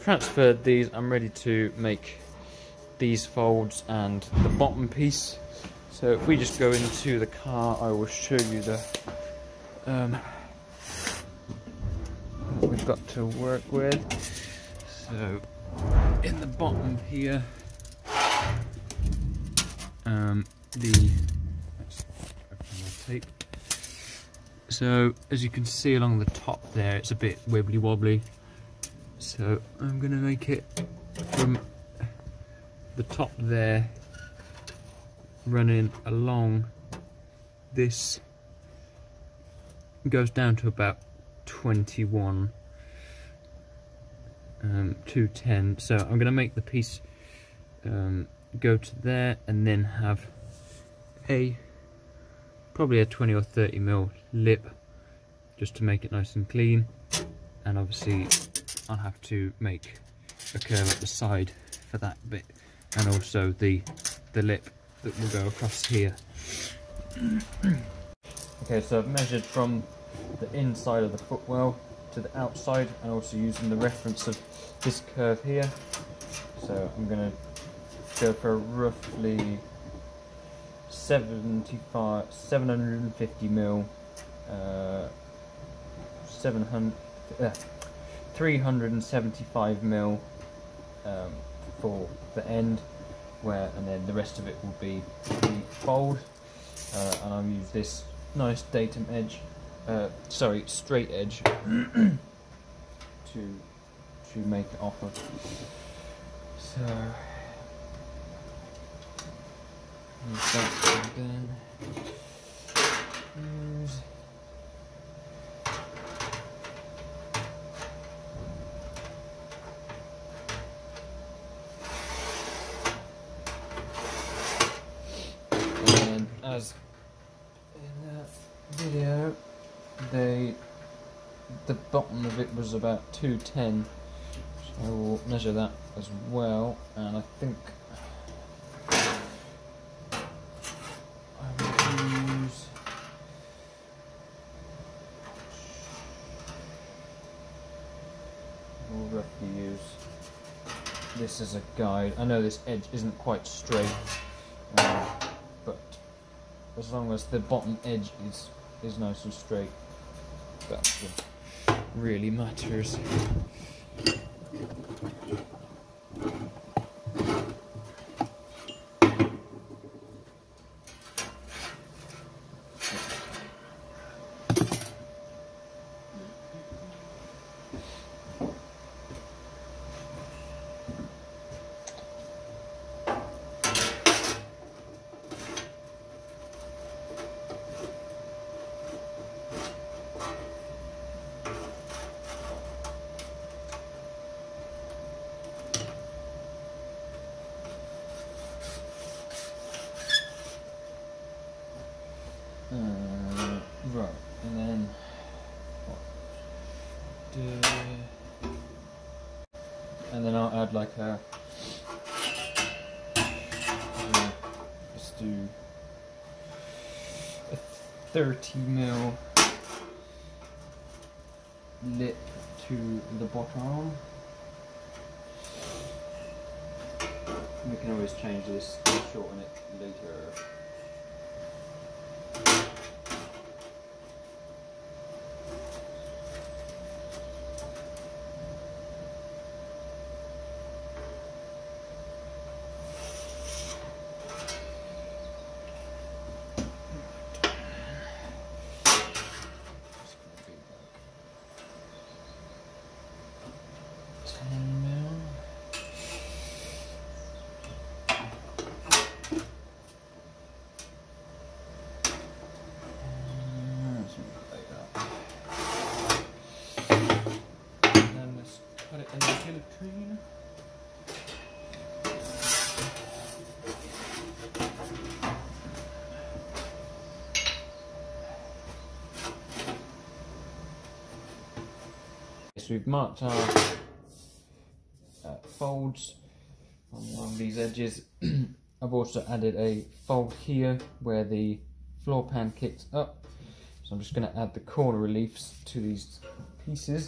transferred these, I'm ready to make these folds and the bottom piece. So if we just go into the car, I will show you the what we've got to work with. So in the bottom here, tape. So as you can see along the top there, it's a bit wibbly wobbly. So I'm going to make it from the top there, running along this, goes down to about 21, 210. So I'm going to make the piece go to there, and then have probably a 20 or 30 mil lip, just to make it nice and clean. And obviously I'll have to make a curve at the side for that bit, and also the lip that will go across here. Okay, so I've measured from the inside of the footwell to the outside, and also using the reference of this curve here. So I'm going to go for roughly 750 mil, 375 mil for the end, and then the rest of it will be the fold, and I'll use this nice datum edge, straight edge to make it off of. So use that, and then use as in that video, the bottom of it was about 210, so I will measure that as well, and I think I will roughly use this as a guide. I know this edge isn't quite straight, but as long as the bottom edge is nice and straight, that's what really matters. Right, and then I'll add like just do a 30 mil lip to the bottom. We can always change this and shorten it later. So we've marked our folds on these edges. I've also added a fold here where the floor pan kicks up. So I'm just going to add the corner reliefs to these pieces.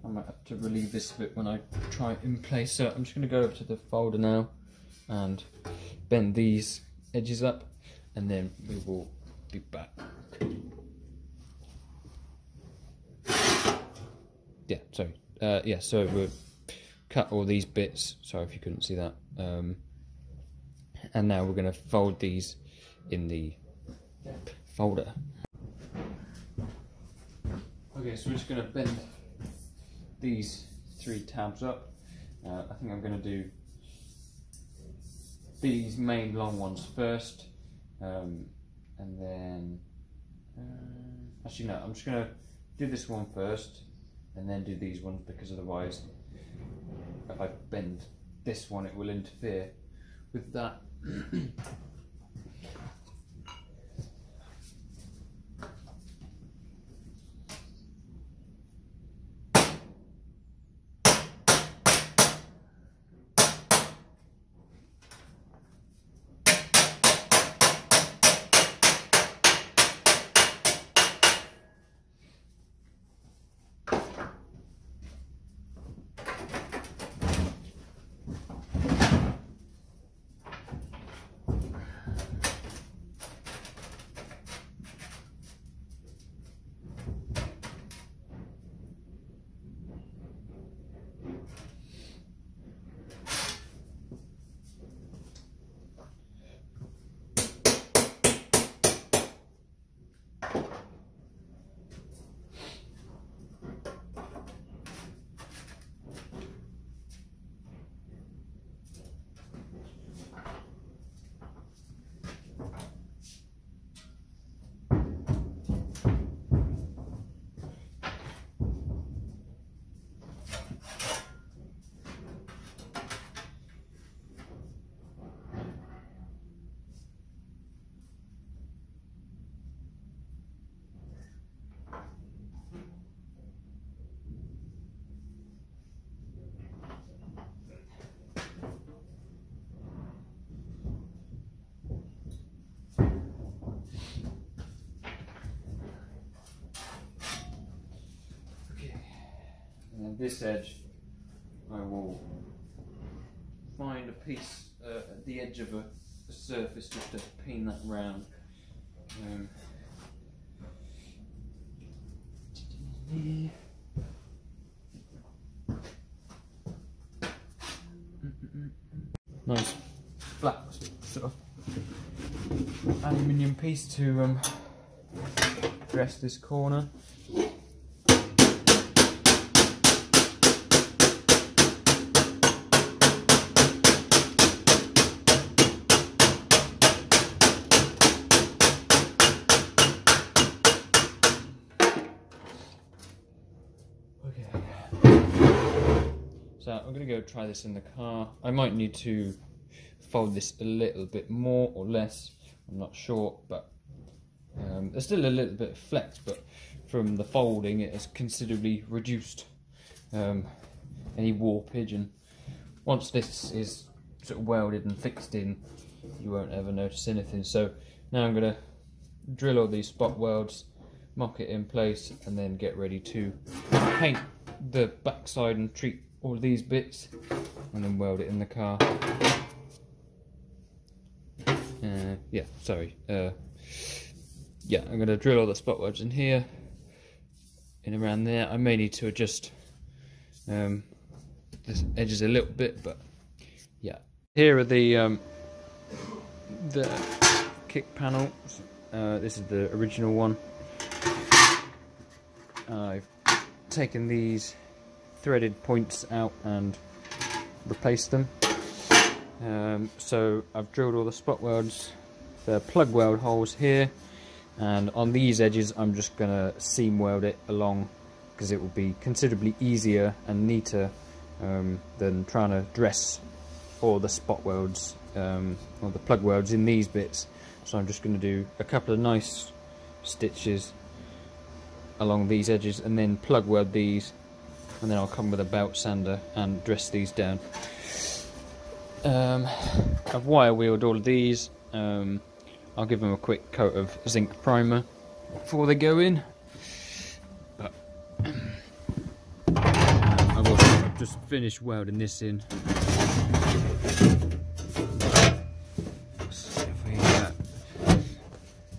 I might have to relieve this a bit when I try it in place. So I'm just going to go over to the folder now and bend these edges up, and then we will be back. Yeah, sorry. Yeah, so we'll cut all these bits. Sorry if you couldn't see that. And now we're going to fold these in the folder. Okay, so we're just going to bend these 3 tabs up. I think I'm going to do these main long ones first, and then actually no, I'm just going to do this one first and then do these ones, because otherwise if I bend this one it will interfere with that. This edge, I will find a piece at the edge of a surface just to pin that round. Nice flat sort of aluminium piece to dress this corner. So I'm going to go try this in the car. I might need to fold this a little bit more or less, I'm not sure, but there's still a little bit of flex, but from the folding it has considerably reduced any warpage, and once this is sort of welded and fixed in, you won't ever notice anything. So now I'm going to drill all these spot welds, mock it in place, and then get ready to paint the backside and treat all these bits, and then weld it in the car. Yeah, sorry. Yeah, I'm going to drill all the spot welds in here, in around there. I may need to adjust the edges a little bit, but yeah. Here are the kick panels. This is the original one. I've taken these threaded points out and replaced them. So I've drilled all the spot welds, the plug weld holes here, and on these edges I'm just going to seam weld it along, because it will be considerably easier and neater than trying to dress all the spot welds or the plug welds in these bits. So I'm just going to do a couple of nice stitches along these edges and then plug weld these, and then I'll come with a belt sander and dress these down. I've wire wheeled all of these. I'll give them a quick coat of zinc primer before they go in. But just finished welding this in. So if we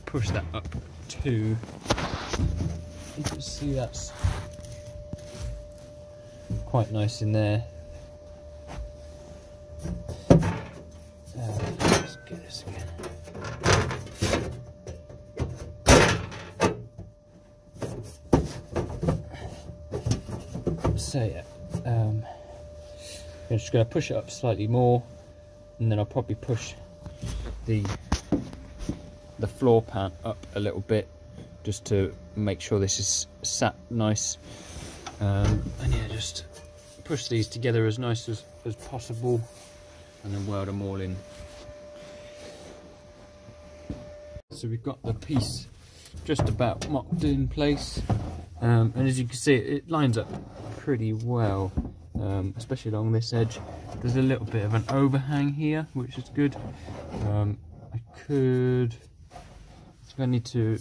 push that up to, you can see that's quite nice in there. Let's get this again. So yeah, I'm just going to push it up slightly more, and then I'll probably push the floor pan up a little bit, just to make sure this is sat nice. And yeah, just push these together as nice as possible, and then weld them all in. So we've got the piece just about mocked in place, and as you can see, it lines up pretty well, especially along this edge. There's a little bit of an overhang here, which is good. I need to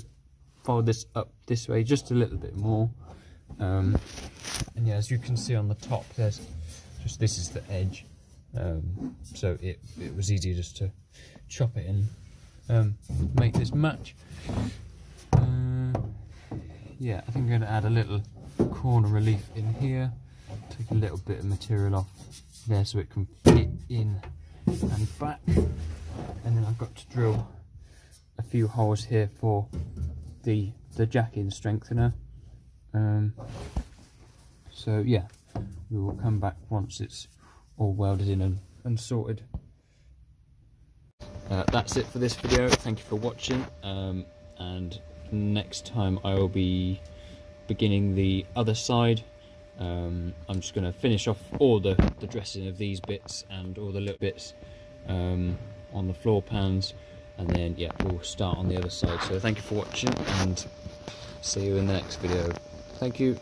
fold this up this way just a little bit more, and yeah, as you can see on the top, there's just, this is the edge, so it was easier just to chop it and make this match. Yeah, I think I'm going to add a little corner relief in here, take a little bit of material off there so it can fit in and back, and then I've got to drill a few holes here for the jack-in strengthener. So yeah, we will come back once it's all welded in and sorted. That's it for this video. Thank you for watching, and next time I will be beginning the other side. I'm just going to finish off all the dressing of these bits and all the little bits on the floor pans, and then yeah, we'll start on the other side. So thank you for watching, and see you in the next video. Thank you.